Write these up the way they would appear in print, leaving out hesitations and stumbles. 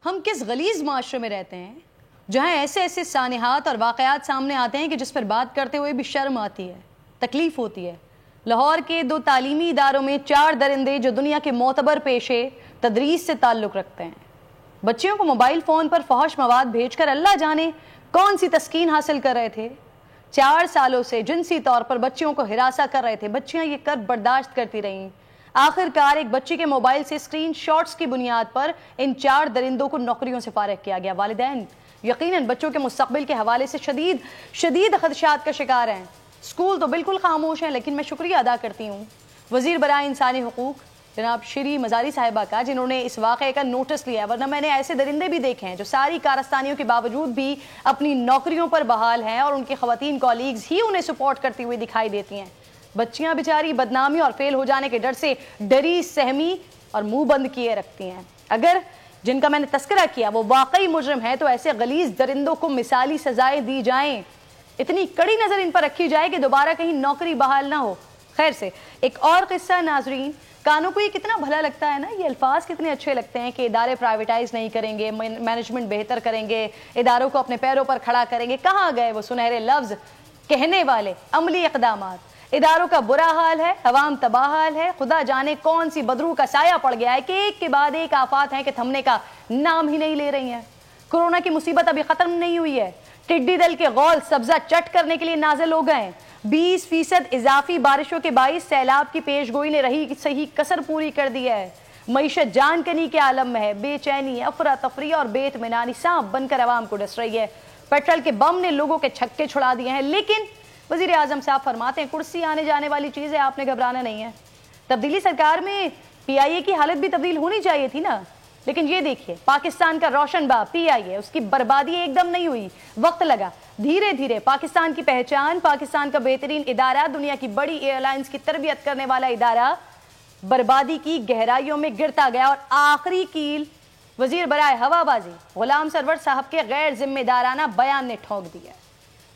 ہم کس غلیظ معاشرے میں رہتے ہیں جہاں ایسے ایسے سانحات اور واقعات سامنے آتے ہیں کہ جس پر بات کرتے ہوئے بھی شرم آتی ہے، تکلیف ہوتی ہے۔ لاہور کے 2 تعلیمی اداروں میں 4 درندے جو دنیا کے معتبر پیشے تدریس سے تعلق رکھتے ہیں، بچیوں کو موبائل فون پر فحش مواد بھیج کر اللہ جانے کون سی تسکین حاصل کر رہے تھے۔ 4 سالوں سے جنسی طور پر بچیوں کو ہراساں کر رہے تھے۔ بچیاں یہ کر برداشت کرتی رہیں۔ آخر کار ایک بچی کے موبائل سے اسکرین شاٹس کی بنیاد پر ان 4 درندوں کو نوکریوں سے فارغ کیا گیا۔ والدین یقیناً بچوں کے مستقبل کے حوالے سے شدید خدشات کا شکار ہیں۔ اسکول تو بالکل خاموش ہیں، لیکن میں شکریہ ادا کرتی ہوں وزیر برائے انسانی حقوق جناب شری مزاری صاحبہ کا، جنہوں نے اس واقعے کا نوٹس لیا، ورنہ میں نے ایسے درندے بھی دیکھے ہیں جو ساری کارستانیوں کے باوجود بھی اپنی نوکریوں پر بحال ہیں اور ان کے خواتین کولیگز ہی انہیں سپورٹ کرتی ہوئی دکھائی دیتی ہیں۔ بچیاں بیچاری بدنامی اور فیل ہو جانے کے ڈر سے ڈری سہمی اور منہ بند کیے رکھتی ہیں۔ اگر جن کا میں نے تذکرہ کیا وہ واقعی مجرم ہے تو ایسے غلیظ درندوں کو مثالی سزائیں دی جائیں، اتنی کڑی نظر ان پر رکھی جائے کہ دوبارہ کہیں نوکری بحال نہ ہو۔ خیر سے ایک اور قصہ ناظرین، کانوں کو یہ کتنا بھلا لگتا ہے نا، یہ الفاظ کتنے اچھے لگتے ہیں کہ ادارے پرائیویٹائز نہیں کریں گے، مینجمنٹ بہتر کریں گے، اداروں کو اپنے پیروں پر کھڑا کریں گے۔ کہاں گئے وہ سنہرے لفظ کہنے والے عملی اقدامات؟ اداروں کا برا حال ہے، عوام تباہ حال ہے، خدا جانے کون سی بدروح کا سایہ پڑ گیا ہے کہ ایک کے بعد ایک آفات ہیں کہ تھمنے کا نام ہی نہیں لے رہی ہیں۔ کورونا کی مصیبت ابھی ختم نہیں ہوئی ہے، ٹڈی دل کے غول سبزہ چٹ کرنے کے لیے نازل ہو گئے ہیں۔ 20% اضافی بارشوں کے باعث سیلاب کی پیش گوئی نے رہی صحیح کسر پوری کر دی ہے۔ معیشت جان کنی کے عالم میں ہے، بے چینی، افراتفری اور بے اطمینانی سانپ بن کر عوام کو ڈس رہی ہے۔ پیٹرول کے بم نے لوگوں کے چھکے چھڑا دیے ہیں، لیکن وزیر اعظم صاحب فرماتے ہیں کرسی آنے جانے والی چیز ہے، آپ نے گھبرانا نہیں ہے۔ تبدیلی سرکار میں پی آئی اے کی حالت بھی تبدیل ہونی چاہیے تھی نا، لیکن یہ دیکھیے پاکستان کا روشن باپ پی آئی اے، اس کی بربادی ایک دم نہیں ہوئی، وقت لگا۔ دھیرے دھیرے پاکستان کی پہچان، پاکستان کا بہترین ادارہ، دنیا کی بڑی ایئر لائنز کی تربیت کرنے والا ادارہ بربادی کی گہرائیوں میں گرتا گیا، اور آخری کیل وزیر برائے ہوا بازی غلام سرور صاحب کے غیر ذمہ دارانہ بیان نے ٹھونک دیا۔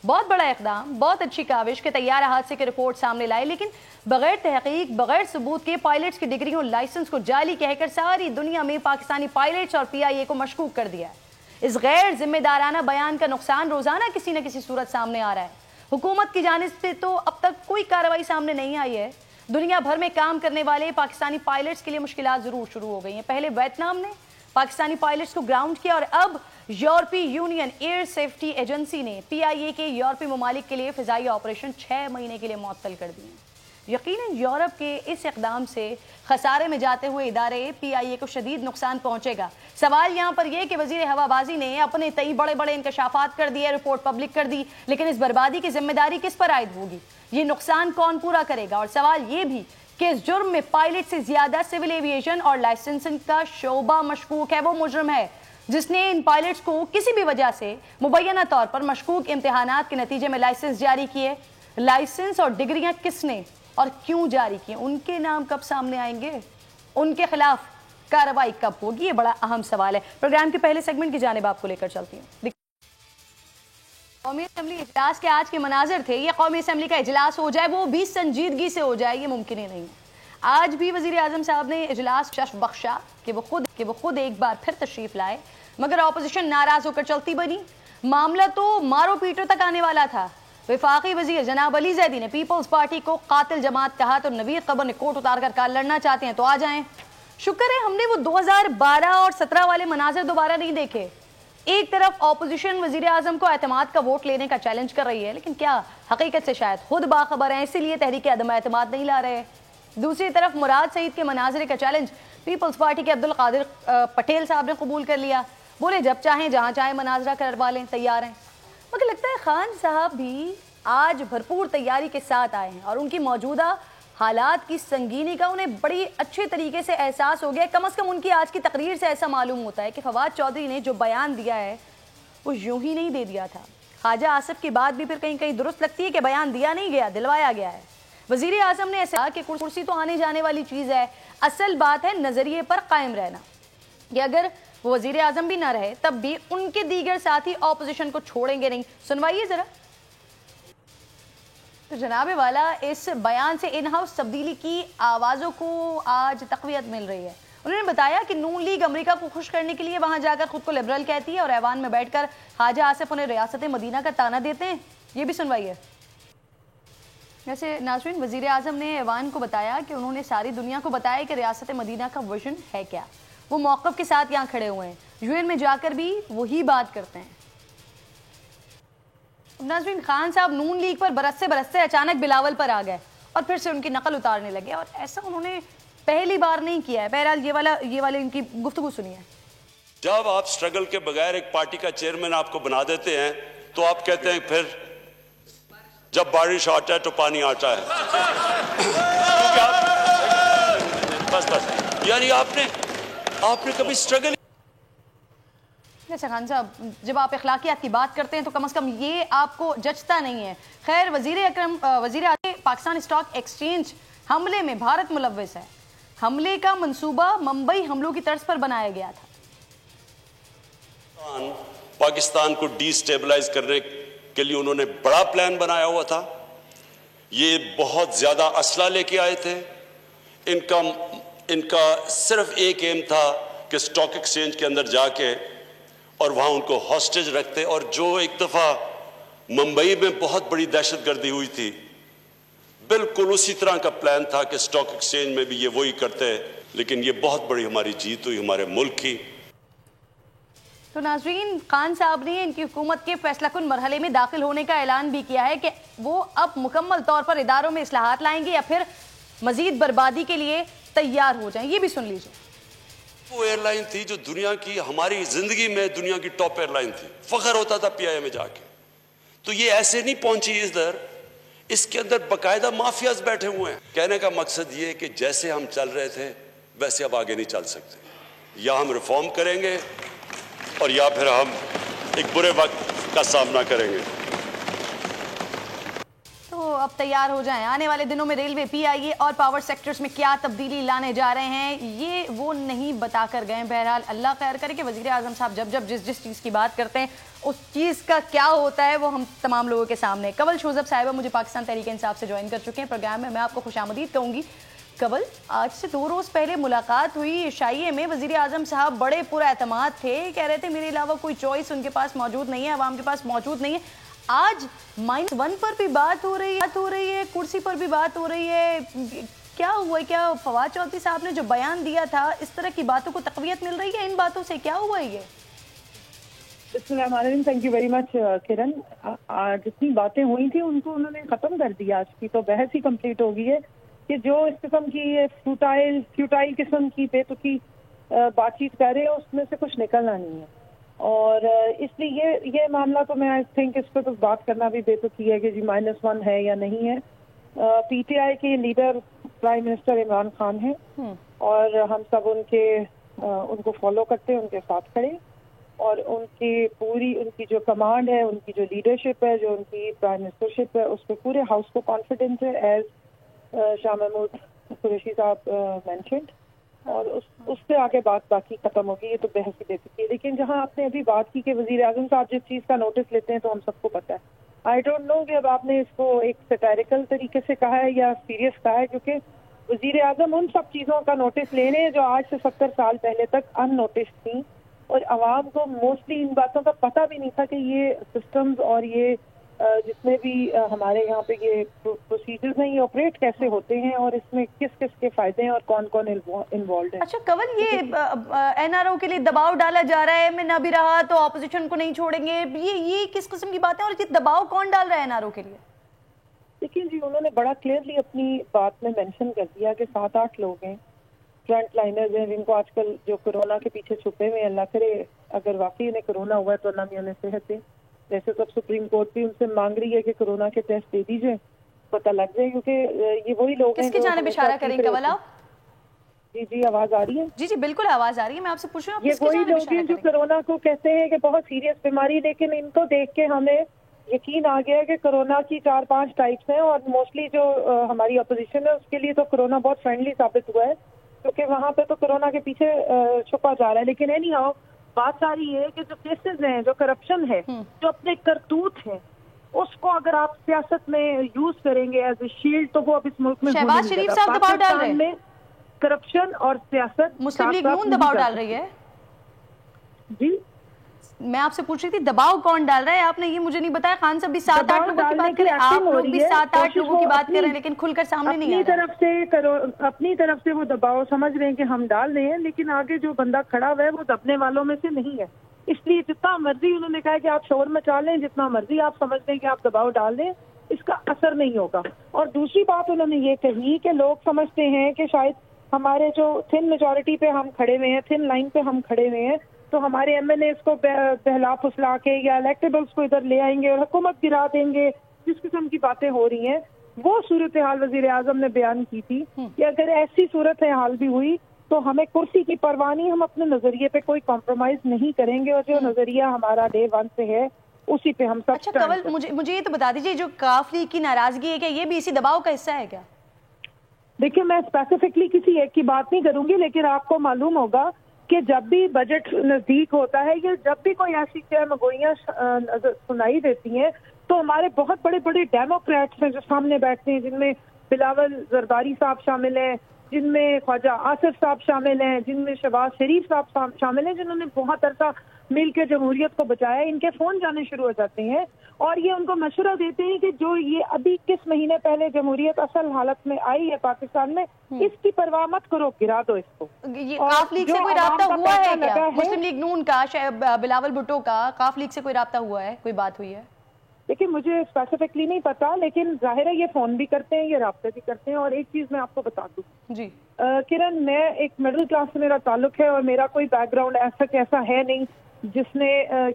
بہت بڑا اقدام، بہت اچھی کاوش کہ طیارہ حادثے کی رپورٹ سامنے لائے، لیکن بغیر تحقیق، بغیر ثبوت کے پائلٹس کی ڈگریوں لائسنس کو جعلی کہہ کر ساری دنیا میں پاکستانی پائلٹس اور پی آئی اے کو مشکوک کر دیا ہے۔ اس غیر ذمہ دارانہ بیان کا نقصان روزانہ کسی نہ کسی صورت سامنے آ رہا ہے۔ حکومت کی جانب سے تو اب تک کوئی کارروائی سامنے نہیں آئی ہے۔ دنیا بھر میں کام کرنے والے پاکستانی پائلٹس کے لیے مشکلات ضرور شروع ہو گئی ہیں۔ پہلے ویتنام نے پاکستانی پائلٹس کو گراؤنڈ کیا، اور اب یورپی یونین ایئر سیفٹی ایجنسی نے پی آئی اے کے یورپی ممالک کے لیے فضائی آپریشن 6 مہینے کے لیے معطل کر دیے ہیں۔ یقیناً یورپ کے اس اقدام سے خسارے میں جاتے ہوئے ادارے پی آئی اے کو شدید نقصان پہنچے گا۔ سوال یہاں پر یہ کہ وزیر ہوا بازی نے اپنے تئی بڑے بڑے انکشافات کر دیے، رپورٹ پبلک کر دی، لیکن اس بربادی کی ذمہ داری کس پر عائد ہوگی؟ یہ نقصان کون پورا کرے گا؟ اور سوال یہ بھی کہ اس جرم میں پائلٹ سے زیادہ سول ایویشن اور لائسنسنگ کا شعبہ مشکوک ہے۔ وہ مجرم ہے جس نے ان پائلٹس کو کسی بھی وجہ سے مبینہ طور پر مشکوک امتحانات کے نتیجے میں لائسنس جاری کیے۔ لائسنس اور ڈگریاں کس نے اور کیوں جاری کی؟ ان کے نام کب سامنے آئیں گے؟ ان کے خلاف کارروائی کب ہوگی؟ یہ بڑا اہم سوال ہے۔ پروگرام کے پہلے سیگمنٹ کی جانب آپ کو لے کر چلتی ہوں۔ قومی اسمبلی اجلاس کے آج کے مناظر تھے، یہ قومی اسمبلی کا اجلاس ہو جائے، وہ بھی سنجیدگی سے ہو جائے، یہ ممکن ہی نہیں ہے۔ آج بھی وزیر اعظم صاحب نے اجلاس شرف بخشا کہ وہ خود ایک بار پھر تشریف لائے، مگر اپوزیشن ناراض ہو کر چلتی بنی۔ معاملہ تو مارو پیٹو تک آنے والا تھا۔ وفاقی وزیر جناب علی زیدی نے پیپلز پارٹی کو قاتل جماعت کہا تو نویر قبر نے کوٹ اتار کر کہا لڑنا چاہتے ہیں تو آ جائیں۔ شکر ہے ہم نے وہ 2012 اور 17 والے مناظر دوبارہ نہیں دیکھے۔ ایک طرف اپوزیشن وزیر اعظم کو اعتماد کا ووٹ لینے کا چیلنج کر رہی ہے، لیکن کیا حقیقت سے شاید خود باخبر ہیں، اسی لیے تحریک عدم اعتماد نہیں لا رہے۔ دوسری طرف مراد سعید کے مناظرے کا چیلنج پیپلز پارٹی کے عبدالقادر پٹیل صاحب نے قبول کر لیا، بولے جب چاہیں جہاں چاہیں مناظرہ کروا لیں، تیار ہیں۔ مگر لگتا ہے خان صاحب بھی آج بھرپور تیاری کے ساتھ آئے ہیں، اور ان کی موجودہ حالات کی سنگینی کا انہیں بڑی اچھے طریقے سے احساس ہو گیا۔ کم از کم ان کی آج کی تقریر سے ایسا معلوم ہوتا ہے کہ فواد چودھری نے جو بیان دیا ہے وہ یوں ہی نہیں دے دیا تھا۔ خواجہ آصف کی بات بھی پھر کہیں کہیں درست لگتی ہے کہ بیان دیا نہیں گیا، دلوایا گیا ہے۔ وزیر اعظم نے ایسا کہ کرسی تو آنے جانے والی چیز ہے، اصل بات ہے نظریے پر قائم رہنا، کہ اگر وہ وزیر اعظم بھی نہ رہے تب بھی ان کے دیگر ساتھی اپوزیشن کو چھوڑیں گے نہیں۔ سنوائیے ذرا۔ تو جناب والا اس بیان سے ان ہاؤس تبدیلی کی آوازوں کو آج تقویت مل رہی ہے۔ انہوں نے بتایا کہ نون لیگ امریکہ کو خوش کرنے کے لیے وہاں جا کر خود کو لبرل کہتی ہے اور ایوان میں بیٹھ کر خواجہ آصف انہیں ریاست مدینہ کا تانا دیتے ہیں. یہ بھی سنوائیے. ویسے ناظرین وزیر اعظم نے ایوان کو بتایا کہ انہوں نے ساری دنیا کو بتایا کہ ریاست مدینہ کا ویژن ہے کیا. وہ موقف کے ساتھ یہاں کھڑے ہوئے ہیں, یو این میں جا کر بھی وہی بات کرتے ہیں. ناظرین خان صاحب نون لیگ پر برستے اچانک بلاول پر آ گئے اور پھر سے ان کی نقل اتارنے لگے, اور ایسا انہوں نے پہلی بار نہیں کیا ہے. بہرحال یہ والے ان کی گفتگو سنیے. جب آپ سٹرگل کے بغیر ایک پارٹی کا چیئرمین آپ کو بنا دیتے ہیں تو آپ کہتے ہیں پھر جب بارش آتا ہے تو پانی آتا ہے. بس یعنی آپ نے کبھی سٹرگل. جیسے خان صاحب جب آپ اخلاقیات کی بات کرتے ہیں تو کم از کم یہ آپ کو جچتا نہیں ہے. خیر وزیر اعظم پاکستان اسٹاک ایکسچینج حملے میں بھارت ملوث ہے. حملے کا منصوبہ ممبئی حملوں کی طرز پر بنایا گیا تھا. پاکستان کو ڈی سٹیبلائز کرنے کے لیے انہوں نے بڑا پلان بنایا ہوا تھا. یہ بہت زیادہ اسلحہ لے کے آئے تھے. ان کا صرف ایک ایم تھا کہ اسٹاک ایکسچینج کے اندر جا کے اور وہاں ان کو ہاسٹیج رکھتے. اور جو ایک دفعہ ممبئی میں بہت بڑی دہشت گردی ہوئی تھی, بالکل اسی طرح کا پلان تھا کہ اسٹاک ایکسچینج میں بھی یہ وہی کرتے. لیکن یہ بہت بڑی ہماری جیت ہوئی ہمارے ملک کی. تو ناظرین خان صاحب نے ان کی حکومت کے فیصلہ کن مرحلے میں داخل ہونے کا اعلان بھی کیا ہے کہ وہ اب مکمل طور پر اداروں میں اصلاحات لائیں گے یا پھر مزید بربادی کے لیے تیار ہو جائیں. یہ بھی سن لیجئے. وہ ایئر لائن تھی جو دنیا کی ہماری زندگی میں دنیا کی ٹاپ ایئر لائن تھی. فخر ہوتا تھا پی آئی اے میں جا کے. تو یہ ایسے نہیں پہنچی ادھر, اس کے اندر باقاعدہ مافیاز بیٹھے ہوئے ہیں. کہنے کا مقصد یہ کہ جیسے ہم چل رہے تھے ویسے اب آگے نہیں چل سکتے. یا ہم ریفارم کریں گے اور یا پھر ہم ایک برے وقت کا سامنا کریں گے. تو اب تیار ہو جائیں. آنے والے دنوں میں ریلوے, پی آئی اے اور پاور سیکٹرز میں کیا تبدیلی لانے جا رہے ہیں یہ وہ نہیں بتا کر گئے. بہرحال اللہ خیر کرے کہ وزیر اعظم صاحب جب جس چیز کی بات کرتے ہیں اس چیز کا کیا ہوتا ہے وہ ہم تمام لوگوں کے سامنے. کول شوزب صاحبہ مجھے پاکستان تحریک انصاف سے جوائن کر چکے ہیں پروگرام میں. میں آپ کو خوش آمدید کہوں گی. کول, آج سے 2 روز پہلے ملاقات ہوئی شائعے میں, وزیر اعظم صاحب بڑے پورا اعتماد تھے, کہہ رہے تھے میرے علاوہ کوئی چوائس ان کے پاس موجود نہیں ہے, عوام کے پاس موجود نہیں ہے. آج -1 پر بھی بات ہو رہی ہے, کرسی پر بھی بات ہو رہی ہے. کیا ہوا ہے؟ کیا فواد چودھری صاحب نے جو بیان دیا تھا اس طرح کی باتوں کو تقویت مل رہی ہے؟ ان باتوں سے کیا ہوا ہے یہ؟ بسم اللہ الرحمن الرحیم. تھینک یو ویری مچ کرن. جتنی باتیں ہوئی تھیں ان کو انہوں نے ختم کر دیا. آج کی تو بحث ہی کمپلیٹ ہو گئی ہے کہ جو اس قسم کی فیوٹائل قسم کی بے تکی بات چیت کر رہے ہیں اس میں سے کچھ نکلنا نہیں ہے. اور اس لیے یہ معاملہ تو میں آئی تھنک اس پہ تو بات کرنا بھی بے تکی ہے کہ جی -1 ہے یا نہیں ہے. پی ٹی آئی کے leader prime minister Imran Khan ہیں اور ہم سب ان کو فالو کرتے ہیں, ان کے ساتھ کھڑے, اور ان کی جو کمانڈ ہے, ان کی جو لیڈرشپ ہے, جو ان کی پرائم منسٹرشپ ہے, اس پہ پورے ہاؤس کو کانفیڈنس ہے ایز شاہ محمود قریشی صاحب مینشنڈ. اور اس سے آگے بات باقی ختم ہوگی. یہ تو بحث ہی دے سکتی ہے. لیکن جہاں آپ نے ابھی بات کی کہ وزیر اعظم صاحب جس چیز کا نوٹس لیتے ہیں تو ہم سب کو پتہ ہے. آئی ڈونٹ نو کہ اب آپ نے اس کو ایک سیٹائریکل طریقے سے کہا ہے یا سیریس کہا ہے, کیونکہ وزیر اعظم ان سب چیزوں کا نوٹس لے رہے ہیں جو آج سے 70 سال پہلے تک ان نوٹس تھیں, اور عوام کو موسٹلی ان باتوں کا پتہ بھی نہیں تھا کہ یہ سسٹمز اور یہ جتنے بھی ہمارے یہاں پہ یہ پروسیجرز ہیں یہ آپریٹ کیسے ہوتے ہیں اور اس میں کس کس کے فائدے ہیں اور کون کون انوالوڈ ہیں. اچھا کول, یہ این آر او کے لیے دباؤ ڈالا جا رہا ہے, میں نہ بھی رہا تو اپوزیشن کو نہیں چھوڑیں گے, یہ کس قسم کی باتیں, اور یہ دباؤ کون ڈال رہا ہے این آر او کے لیے؟ لیکن جی انہوں نے بڑا کلیئرلی اپنی بات میں مینشن کر دیا کہ 7-8 لوگ ہیں, فرنٹ لائنرز ہیں, جن کو آج کل جو کورونا کے پیچھے چھپے ہوئے, اللہ کرے اگر واقعی انہیں کورونا ہوا ہے تو اللہ انہیں صحت دے. ویسے تو اب سپریم کورٹ بھی ان سے مانگ رہی ہے کہ کورونا کے ٹیسٹ دے دیجئے, پتہ لگ جائے, کیونکہ یہ وہی لوگ ہیں. کس کی جانب اشارہ کریں کول آپ؟ جی آواز آ رہی ہے؟ جی بالکل آواز آ رہی ہے. میں آپ سے پوچھ رہا ہوں یہ وہی لوگ ہیں جو کورونا کو کہتے ہیں کہ بہت سیریس بیماری, لیکن ان کو دیکھ کے ہمیں یقین آ گیا کہ کورونا کی 4-5 ٹائپس ہیں, اور موسٹلی جو ہماری اپوزیشن ہے اس کے لیے تو کورونا بہت فرینڈلی ثابت ہوا ہے, کیونکہ وہاں پہ تو کورونا کے پیچھے چھپا جا رہا ہے. لیکن اینی ہاؤ بات ساری یہ ہے کہ جو کیسز ہیں, جو کرپشن ہے, جو اپنے کرتوت ہے, اس کو اگر آپ سیاست میں یوز کریں گے ایز اے شیلڈ تو وہ اب اس ملک میں شہباز شریف صاحب دباؤ ڈال رہے ہیں. کرپشن اور سیاست مسلم لیگ نون دباؤ ڈال رہی ہے؟ جی میں آپ سے پوچھ رہی تھی دباؤ کون ڈال رہا ہے، آپ نے یہ مجھے نہیں بتایا. خان صاحب بھی 7-8 لوگوں کی بات کر رہے ہیں، آپ لوگ بھی 7-8 لوگوں کی بات کر رہے ہیں، لیکن کھل کر سامنے نہیں آ رہا. اپنی طرف سے وہ دباؤ سمجھ رہے ہیں کہ ہم ڈال رہے ہیں، لیکن آگے جو بندہ کھڑا ہوا ہے وہ دبنے والوں میں سے نہیں ہے. اس لیے جتنا مرضی انہوں نے کہا کہ آپ شور مچا لیں، جتنا مرضی آپ سمجھ لیں کہ آپ دباؤ ڈال دیں، اس کا اثر نہیں ہوگا. اور دوسری بات انہوں نے یہ کہی کہ لوگ سمجھتے ہیں کہ شاید ہمارے جو تھن میجورٹی پہ ہم کھڑے ہوئے ہیں، تھن لائن پہ ہم کھڑے ہوئے ہیں، تو ہمارے ایم این اے کو بہلا پھسلا کے یا الیکٹیبلز کو ادھر لے آئیں گے اور حکومت گرا دیں گے. جس قسم کی باتیں ہو رہی ہیں، وہ صورتحال وزیر اعظم نے بیان کی تھی کہ اگر ایسی صورتحال بھی ہوئی تو ہمیں کرسی کی پرواہ نہیں، ہم اپنے نظریے پہ کوئی کمپرومائز نہیں کریں گے، اور جو نظریہ ہمارا ڈے 1 سے ہے اسی پہ ہم سب. اچھا کنول، مجھے یہ تو بتا دیجیے، جو کاف لیگ کی ناراضگی ہے، کیا یہ بھی اسی دباؤ کا حصہ ہے کیا؟ دیکھیے میں اسپیسیفکلی کسی ایک کی بات نہیں کروں گی، لیکن آپ کو معلوم ہوگا کہ جب بھی بجٹ نزدیک ہوتا ہے یا جب بھی کوئی ایسی مگوئیاں سنائی دیتی ہیں، تو ہمارے بہت بڑے بڑے ڈیموکریٹس ہیں جو سامنے بیٹھتے ہیں، جن میں بلاول زرداری صاحب شامل ہیں، جن میں خواجہ آصف صاحب شامل ہیں، جن میں شہباز شریف صاحب شامل ہیں، جنہوں نے بہت عرصہ مل کے جمہوریت کو بچایا. ان کے فون جانے شروع ہو جاتے ہیں اور یہ ان کو مشورہ دیتے ہیں کہ جو یہ ابھی کس مہینے پہلے جمہوریت اصل حالت میں آئی ہے پاکستان میں، اس کی پرواہ مت کرو، گرا دو اس کو. یہ کاف لیگ سے کوئی رابطہ ہوا ہے کیا؟ مسلم لیگ نون کا، بلاول بھٹو کا، کاف لیگ سے کوئی رابطہ ہوا ہے، کوئی بات ہوئی ہے؟ دیکھیں مجھے اسپیسیفکلی نہیں پتا، لیکن ظاہر ہے یہ فون بھی کرتے ہیں، یہ رابطے بھی کرتے ہیں. اور ایک چیز میں آپ کو بتا دوں جی کرن، میں ایک مڈل کلاس سے میرا تعلق ہے اور میرا کوئی بیک گراؤنڈ ایسا ہے نہیں جس نے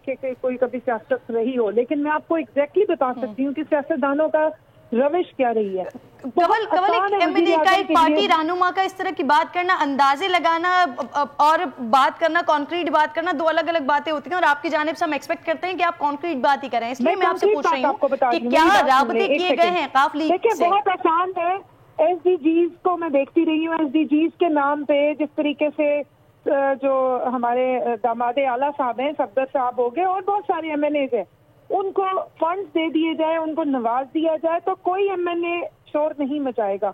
کہ کوئی کبھی سیاست رہی ہو، لیکن میں آپ کو ایگزیکٹلی بتا سکتی ہوں کہ سیاستدانوں کا روش کیا رہی ہے. کنول، ایک ایم این اے کا، ایک پارٹی رہنما کا اس طرح کی بات کرنا، اندازے لگانا اور بات کرنا، کانکریٹ بات کرنا، دو الگ الگ باتیں ہوتی ہیں، اور آپ کی جانب سے ہم ایکسپیکٹ کرتے ہیں کہ آپ کانکریٹ بات ہی کریں. اس لیے میں آپ سے پوچھ رہی ہوں کہ کیا رابطے کیے گئے ہیں کاف لیگ سے؟ بہت آسان ہے. ایس ڈی جیز کو میں دیکھتی رہی ہوں، ایس ڈی جیز کے نام پہ جس طریقے سے جو ہمارے داماد اعلیٰ صاحب ہیں، صفدر صاحب ہو گئے اور بہت سارے ایم این اے ہیں، ان کو فنڈز دے دیے جائے، ان کو نواز دیا جائے تو کوئی ایم این اے شور نہیں مچائے گا.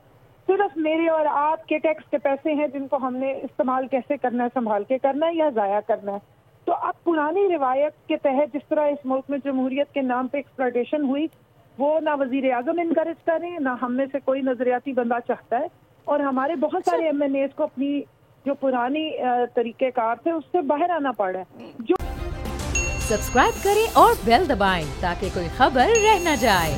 صرف میرے اور آپ کے ٹیکس کے پیسے ہیں جن کو ہم نے استعمال کیسے کرنا ہے، سنبھال کے کرنا ہے یا ضائع کرنا ہے. تو اب پرانی روایت کے تحت جس طرح اس ملک میں جمہوریت کے نام پہ ایکسپلائٹیشن ہوئی، وہ نہ وزیر اعظم انکریج کر رہے ہیں، نہ ہم میں سے کوئی نظریاتی بندہ چاہتا ہے. اور ہمارے بہت سارے ایم این ایز کو اپنی جو پرانی طریقہ کار تھے اس سے باہر آنا پڑا ہے. سبسکرائب کریں اور بیل دبائیں تاکہ کوئی خبر رہ نہ جائے.